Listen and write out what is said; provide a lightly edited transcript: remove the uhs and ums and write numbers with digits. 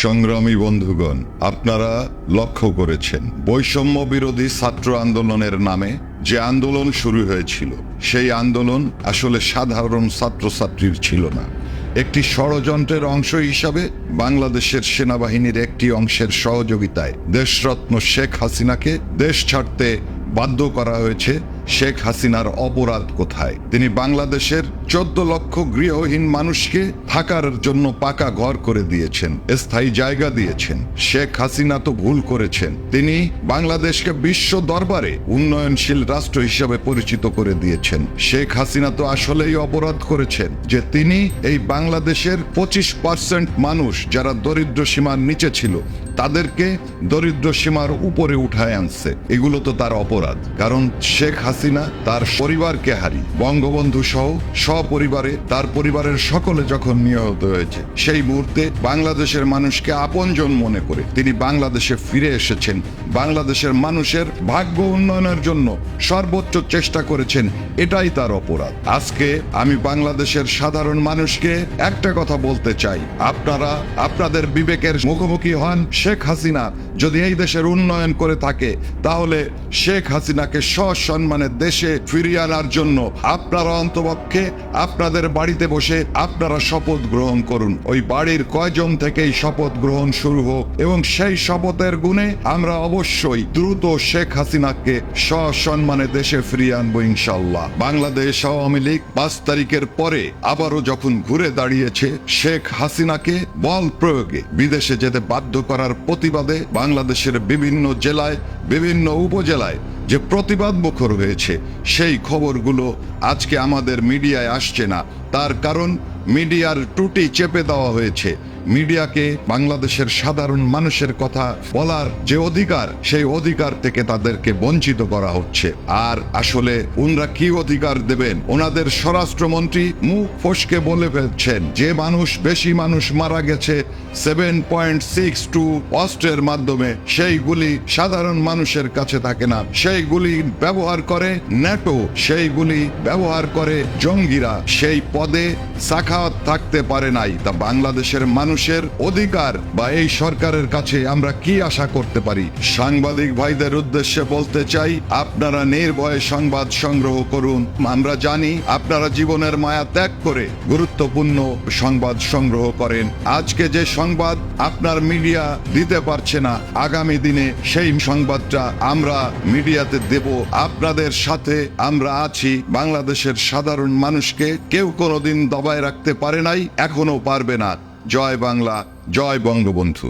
সংগ্রামী বন্ধুগণ, আপনারা লক্ষ্য করেছেন বৈষম্য বিরোধী ছাত্র আন্দোলনের নামে যে আন্দোলন শুরু হয়েছিল, সেই আন্দোলন আসলে সাধারণ ছাত্রছাত্রীর ছিল না। একটি ষড়যন্ত্রের অংশ হিসাবে বাংলাদেশের সেনাবাহিনীর একটি অংশের সহযোগিতায় দেশরত্ন শেখ হাসিনাকে দেশ ছাড়তে বাধ্য করা হয়েছে। শেখ হাসিনার অপরাধ কোথায়? তিনি বাংলাদেশের 14 লক্ষ গৃহহীন মানুষকে থাকার জন্য পাকা ঘর করে দিয়েছেন, স্থায়ী জায়গা দিয়েছেন। শেখ হাসিনা তো ভুল করেছেন, তিনি বাংলাদেশকে বিশ্ব দরবারে উন্নয়নশীল রাষ্ট্র হিসেবে পরিচিত করে দিয়েছেন। শেখ হাসিনা তো আসলেই অপরাধ করেছেন যে তিনি এই বাংলাদেশের 25% মানুষ যারা দরিদ্র সীমার নিচে ছিল তাদেরকে দরিদ্র সীমার উপরে উঠায় আনছে। এগুলো তো তার অপরাধ, কারণ শেখ হাসিনা তার পরিবারকে হারিয়ে বঙ্গবন্ধু সহ সপরিবারে তার পরিবারের সকলে যখন নিহত হয়েছে, সেই মুহূর্তে বাংলাদেশের মানুষকে আপনজন মনে করে তিনি বাংলাদেশে ফিরে এসেছেন। বাংলাদেশের মানুষের ভাগ্য উন্নয়নের জন্য সর্বোচ্চ চেষ্টা করেছেন, এটাই তার অপরাধ। আজকে আমি বাংলাদেশের সাধারণ মানুষকে একটা কথা বলতে চাই, আপনারা আপনাদের বিবেকের মুখোমুখি হন। শেখ হাসিনা যদি এই দেশের উন্নয়ন করে থাকে, তাহলে শেখ হাসিনাকে সসম্মানে দেশে ফিরিয়ে আনার জন্য আপনারা অন্তপক্ষে আপনাদের বাড়িতে বসে আপনারা শপথ গ্রহণ করুন। ওই বাড়ির কয়জন থেকেই শপথ গ্রহণ শুরু হোক, এবং সেই শপথের গুণে আমরা অবশ্যই দ্রুত শেখ হাসিনাকে সসম্মানে দেশে ফিরিয়ে আনবো ইনশাল্লাহ। বাংলাদেশ আওয়ামী লীগ 5 তারিখের পরে আবারও যখন ঘুরে দাঁড়িয়েছে, শেখ হাসিনাকে বল প্রয়োগে বিদেশে যেতে বাধ্য করার প্রতিবাদে বাংলাদেশের বিভিন্ন জেলায়, বিভিন্ন উপজেলায় যে প্রতিবাদ মুখর হয়েছে, সেই খবরগুলো আজকে আমাদের মিডিয়ায় আসছে না। তার কারণ মিডিয়ার ত্রুটি চেপে দেওয়া হয়েছে। মিডিয়াকে বাংলাদেশের সাধারণ মানুষের কথা বলার যে অধিকার, সেই অধিকার থেকে তাদেরকে বঞ্চিত করা হচ্ছে। আর আসলে ওনারা কি অধিকার দেবেন? ওনাদের স্বরাষ্ট্রমন্ত্রী মুখ ফসকে বলে ফেলছেন যে বেশি মানুষ মারা গেছে 7.62 অস্ত্রের মাধ্যমে, সেইগুলি সাধারণ মানুষের কাছে থাকে না, সেইগুলি ব্যবহার করে ন্যাটো, সেইগুলি ব্যবহার করে জঙ্গিরা। সেই পদে সাখাওয়াত থাকতে পারে নাই। তা বাংলাদেশের মানুষের অধিকার বা এই সরকারের কাছে আমরা কি আশা করতে পারি? সাংবাদিক ভাইদের উদ্দেশ্যে বলতে চাই, আপনারা নির্ভয়ে সংবাদ সংগ্রহ করুন। আমরা জানি আপনারা জীবনের মায়া ত্যাগ করে গুরুত্বপূর্ণ সংবাদ সংগ্রহ করেন। আজকে যে সংবাদ আপনার মিডিয়া দিতে পারছে না, আগামী দিনে সেই সংবাদটা আমরা মিডিয়াতে দেব। আপনাদের সাথে আমরা আছি। বাংলাদেশের সাধারণ মানুষকে কেউ কোনোদিন দবায় রাখতে পারে নাই, এখনো পারবে না। জয় বাংলা, জয় বঙ্গবন্ধু।